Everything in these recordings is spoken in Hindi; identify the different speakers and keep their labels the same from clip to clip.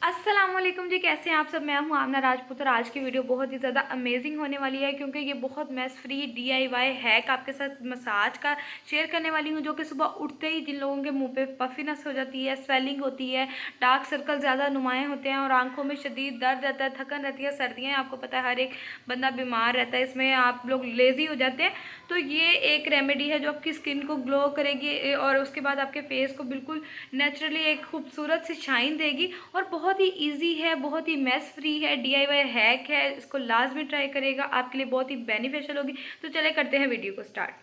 Speaker 1: अस्सलामुअलैकुम जी, कैसे हैं आप सब। मैं हूं आमना राजपूत और आज की वीडियो बहुत ही ज़्यादा अमेजिंग होने वाली है क्योंकि ये बहुत मैस फ्री DIY हैक आपके साथ मसाज का शेयर करने वाली हूं, जो कि सुबह उठते ही जिन लोगों के मुंह पे पफिनेस हो जाती है, स्वेलिंग होती है, डार्क सर्कल ज़्यादा नुमाएँ होते हैं और आंखों में शदीद दर्द रहता है, थकन रहती है, सर्दियाँ हैं, आपको पता है हर एक बंदा बीमार रहता है, इसमें आप लोग लेज़ी हो जाते हैं। तो ये एक रेमेडी है जो आपकी स्किन को ग्लो करेगी और उसके बाद आपके फेस को बिल्कुल नेचुरली एक खूबसूरत सी शाइन देगी और बहुत ही इजी है, बहुत ही मैस फ्री है, DIY हैक है। इसको लाजमी ट्राई करेगा, आपके लिए बहुत ही बेनिफिशियल होगी। तो चले करते हैं वीडियो को स्टार्ट।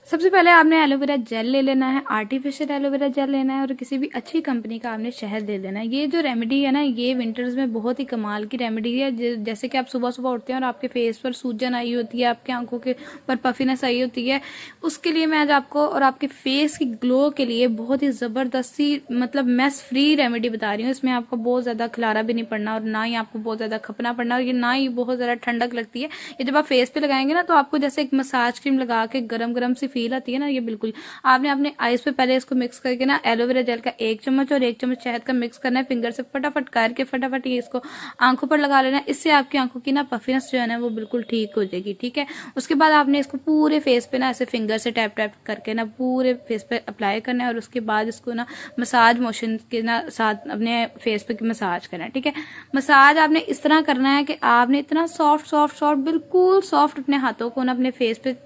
Speaker 1: सबसे पहले आपने एलोवेरा जेल ले लेना है, आर्टिफिशियल एलोवेरा जेल लेना है और किसी भी अच्छी कंपनी का आपने शहद ले लेना है। ये जो रेमेडी है ना, ये विंटर्स में बहुत ही कमाल की रेमेडी है। जैसे कि आप सुबह सुबह उठते हैं और आपके फेस पर सूजन आई होती है, आपके आंखों के पर पफिनेस आई होती है, उसके लिए मैं आज आपको और आपके फेस की ग्लो के लिए बहुत ही ज़बरदस्ती मतलब मैस फ्री रेमेडी बता रही हूँ। इसमें आपको बहुत ज़्यादा खिलारा भी नहीं पड़ना और ना ही आपको बहुत ज़्यादा खपना पड़ना और ये ना ही बहुत ज़्यादा ठंडक लगती है। ये जब आप फेस पे लगाएंगे ना, तो आपको जैसे एक मसाज क्रीम लगा के गरम गरम सी फील आती है ना, ये बिल्कुल आपने अपने आईज पे पहले इसको मिक्स करके ना एलोवेरा जेल का 1 चम्मच और 1 चम्मच शहद का मिक्स करना है, फिंगर से फटाफट करके फटाफट ये इसको आंखों पर लगा लेना है। इससे आपकी आंखों की ना पफिनेस जो है ना वो बिल्कुल ठीक हो जाएगी। ठीक है, उसके बाद आपने इसको पूरे फेस पे ना ऐसे फिंगर से टैप टैप करके ना पूरे फेस पे अप्लाई करना है और उसके बाद इसको ना मसाज मोशन के ना साथ अपने फेस पे मसाज करना है। ठीक है, मसाज आपने इस तरह करना है कि आपने इतना सॉफ्ट सॉफ्ट सॉफ्ट बिल्कुल सॉफ्ट अपने हाथों को ना अपने फेस पे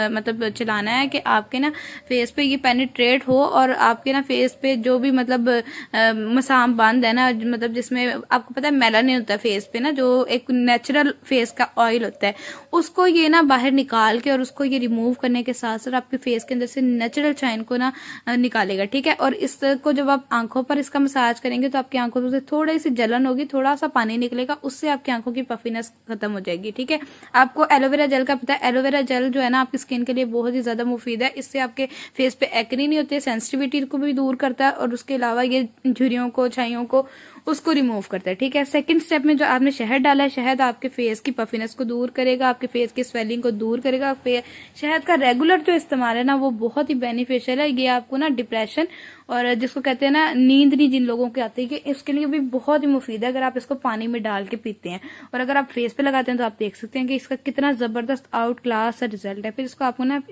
Speaker 1: मतलब चलाना है कि आपके ना फेस पे ये पेनिट्रेट हो और आपके ना फेस पे जो भी मतलब मसाम बंद है ना, मतलब जिसमें आपको पता है मेलानिन होता है फेस पे ना, जो एक नेचुरल फेस का ऑयल होता है, उसको ये ना बाहर निकाल के और उसको ये रिमूव करने के साथ साथ आपके फेस के अंदर से नेचुरल शाइन को ना निकालेगा। ठीक है, और इसको जब आप आंखों पर इसका मसाज करेंगे तो आपकी आंखों से थोड़ी सी जलन होगी, थोड़ा सा पानी निकलेगा, उससे आपकी आंखों की पफिनेस खत्म हो जाएगी। ठीक है, आपको एलोवेरा जेल का पता है, एलोवेरा जेल जो है ना आपकी स्किन के लिए बहुत ही ज्यादा मुफीद है। इससे आपके फेस पे एक्ने नहीं होते, सेंसिटिविटी को भी दूर करता है और उसके अलावा ये झुर्रियों को, छाइयों को उसको रिमूव करता है। ठीक है, सेकंड स्टेप में जो आपने शहद डाला है, शहद आपके फेस की पफिनेस को दूर करेगा, आपके फेस की स्वेलिंग को दूर करेगा। शहद का रेगुलर जो इस्तेमाल है ना वो बहुत ही बेनिफिशियल है। ये आपको ना डिप्रेशन और जिसको कहते हैं ना नींद नहीं जिन लोगों की आती है, कि इसके लिए भी बहुत ही मुफीद है अगर आप इसको पानी में डाल के पीते हैं। और अगर आप फेस पे लगाते हैं तो आप देख सकते हैं कि इसका कितना जबरदस्त आउट क्लास रिजल्ट है। फिर इसको आपको ना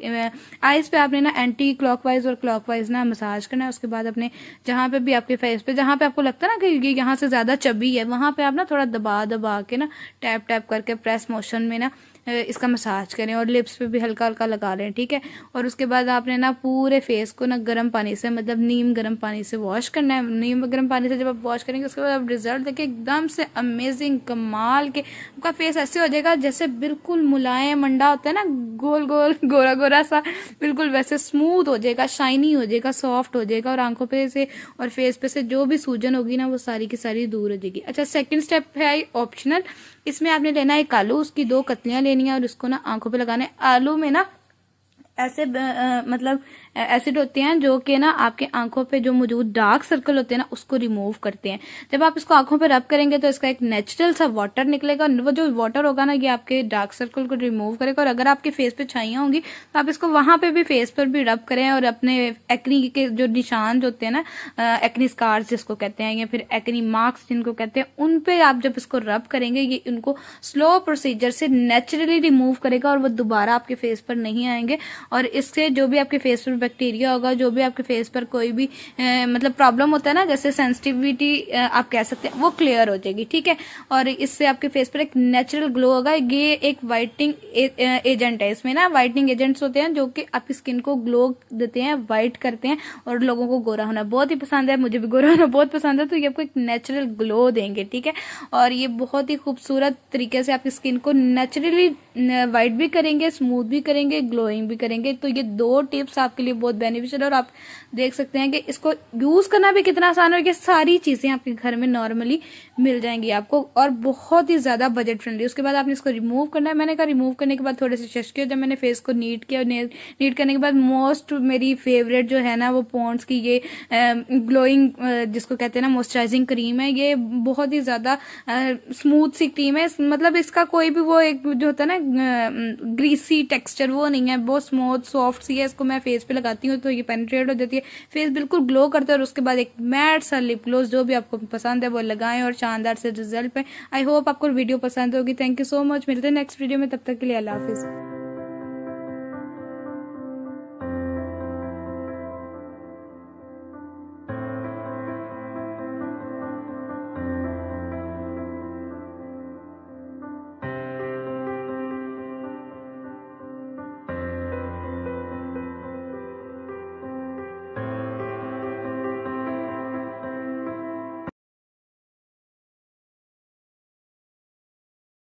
Speaker 1: आईज पे आपने ना एंटी क्लॉकवाइज और क्लॉकवाइज ना मसाज करना है। उसके बाद अपने जहां पे भी आपके फेस पे जहां पे आपको लगता है ना कि ये यहाँ से ज्यादा चबी है, वहां पे आप ना थोड़ा दबा दबा के ना टैप टैप करके प्रेस मोशन में ना इसका मसाज करें और लिप्स पे भी हल्का हल्का लगा लें। ठीक है, और उसके बाद आपने ना पूरे फेस को ना गर्म पानी से मतलब नीम गर्म पानी से वॉश करना है। नीम गर्म पानी से जब आप वॉश करेंगे उसके बाद आप रिजल्ट देखिए एकदम से अमेजिंग कमाल के, आपका फेस ऐसे हो जाएगा जैसे बिल्कुल मुलायम अंडा होता है ना, गोल गोल गोरा गोरा सा, बिल्कुल वैसे स्मूथ हो जाएगा, शाइनी हो जाएगा, सॉफ्ट हो जाएगा और आंखों पे से और फेस पे से जो भी सूजन होगी ना वो सारी की सारी दूर हो जाएगी। अच्छा, सेकंड स्टेप है ऑप्शनल। इसमें आपने लेना है एक आलू, उसकी 2 कतलियां लेनी है और उसको ना आंखों पे लगाना है। आलू में ना ऐसे मतलब एसिड होते हैं जो कि ना आपके आंखों पे जो मौजूद डार्क सर्कल होते हैं ना उसको रिमूव करते हैं। जब आप इसको आंखों पे रब करेंगे तो इसका एक नेचुरल सा वाटर निकलेगा, वो जो वाटर होगा ना ये आपके डार्क सर्कल को रिमूव करेगा। और अगर आपके फेस पे छाइयां होंगी तो आप इसको वहां पे भी फेस पर भी रब करें और अपने एक्नी के जो निशान जो होते हैं ना, एक्नी स्कार्स जिसको कहते हैं या फिर एक्नी मार्क्स जिनको कहते हैं, उन पे आप जब इसको रब करेंगे ये उनको स्लो प्रोसीजर से नेचुरली रिमूव करेगा और वो दोबारा आपके फेस पर नहीं आएंगे। और इससे जो भी आपके फेस पर बैक्टीरिया होगा, जो भी आपके फेस पर कोई भी मतलब प्रॉब्लम होता है ना, जैसे सेंसिटिविटी आप कह सकते हैं, वो क्लियर हो जाएगी। ठीक है, और इससे आपके फेस पर एक नेचुरल ग्लो होगा। ये एक वाइटनिंग एजेंट है। इसमें ना वाइटनिंग एजेंट्स होते हैं जो कि आपकी स्किन को ग्लो देते हैं, वाइट करते हैं और लोगों को गोरा होना बहुत ही पसंद है, मुझे भी गोरा होना बहुत पसंद है, तो ये आपको एक नेचुरल ग्लो देंगे। ठीक है, और ये बहुत ही खूबसूरत तरीके से आपकी स्किन को नेचुरली वाइट भी करेंगे, स्मूथ भी करेंगे, ग्लोइंग भी करेंगे। तो ये 2 टिप्स आपके लिए बहुत बेनिफिशियल है और आप देख सकते हैं कि इसको यूज करना भी कितना आसान है। ये सारी चीजें आपके घर में नॉर्मली मिल जाएंगी आपको और बहुत ही ज्यादा बजट फ्रेंडली। उसके बाद आपने इसको रिमूव करना है। मैंने कहा रिमूव करने के बाद थोड़े से शश किया, जब मैंने फेस को नीट किया, नीट करने के बाद मोस्ट मेरी फेवरेट जो है ना वो पॉन्ड्स की ये ग्लोइंग जिसको कहते हैं ना मॉइस्चराइजिंग क्रीम है। ये बहुत ही ज्यादा स्मूथ सी क्रीम है, मतलब इसका कोई भी वो एक जो होता है ना ग्रीसी टेक्सचर वो नहीं है, बहुत स्मूथ सॉफ्ट सी है। इसको मैं फेस पे लगाती हूँ तो ये पेनिट्रेट हो जाती है, फेस बिल्कुल ग्लो करता है। और उसके बाद एक मैट सा लिप ग्लोस जो भी आपको पसंद है वो लगाएं और शानदार से रिजल्ट पे। आई होप आपको वीडियो पसंद होगी। थैंक यू सो मच, मिलते हैं नेक्स्ट वीडियो में, तब तक के लिए अल्लाह हाफिज़।